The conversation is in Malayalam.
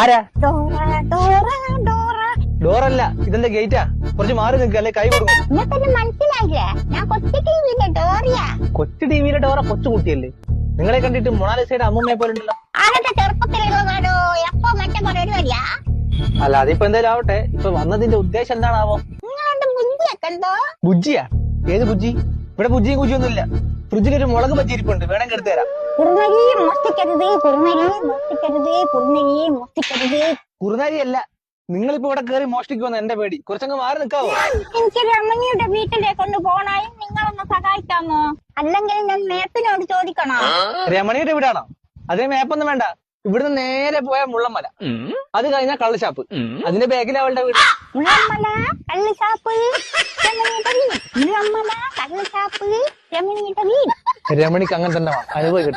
ആരാ? ഡോറ ഡോറല്ല, ഇതെന്റെ ഗേറ്റാ. കുറച്ച് മാറി നിൽക്കുക, അല്ലെ കൈ കൊടുക്കും. നിങ്ങൾക്കൊന്നും മനസ്സിലായില്ലേ? ഞാൻ കൊച്ചു ടിവിയിലെ ഡോറിയാ. കൊച്ചു ടിവിയിലെ ഡോറ കൊച്ചുകുട്ടിയല്ലേ? നിങ്ങളെ കണ്ടിട്ട് മൊണാലിസയുടെ അമ്മൂമ്മയെ പോലെ ഉണ്ടല്ലോ. അതൊക്കെ ചെറുപ്പത്തിലുള്ളതാണോ? എപ്പോ മറ്റേ പരിപാടിയാ? അല്ല, അതിപ്പോ എന്തായാലും ആവട്ടെ. ഇപ്പൊ വന്നതിന്റെ ഉദ്ദേശം എന്താണാവോ? നിങ്ങളുടെ ബുദ്ധിയൊക്കെ എന്തോ? ബുജ്ജിയാ? ഏത് ബുജ്ജി? ഇവിടെ ബുജ്ജിയും കുജിയൊന്നുമില്ല. ഫ്രിഡ്ജിലൊരു മുളക് ബജ്ജിരിപ്പുണ്ട്, വേണമെങ്കിൽ എടുത്തു തരാം. കുറുനരി മോഷ്ടിക്കരുത്, കുറുനരി മോഷ്ടിക്കരുത്, കുറുനരി മോഷ്ടിക്കരുത്. കുറുനരിയല്ല, നിങ്ങളിപ്പോ ഇവിടെ കയറി മോഷ്ടിക്കുമെന്ന് എന്റെ പേടി. കുറച്ചങ്ങ് മാറി നിൽക്കാവോ? എനിക്ക് രമണിയുടെ വീട്ടിലേക്ക് ഒന്ന് പോണായും നിങ്ങളൊന്ന് സഹായിക്കാമോ? അല്ലെങ്കിൽ ഞാൻ മേപ്പിനോട് ചോദിക്കണോ? രമണിയുടെ വീടാണോ? അതിന് മേപ്പൊന്നും വേണ്ട. ഇവിടുന്ന് നേരെ പോയ മുള്ളമ്മല, അത് കഴിഞ്ഞാൽ കള്ളുഷാപ്പ്, അതിന്റെ ബാക്കിൽ അവളുടെ വീട്. മുള്ളമ്മല കള്ളുഷാപ്പ്, രമണിയുടെ വീട്. മുള്ളമ്മല കള്ളുഷാപ്പ്, രമണിയുടെ വീട്. രമണിക്ക് അങ്ങനെ തന്നെ അനുഭവം കിട്ടുള്ളൂ.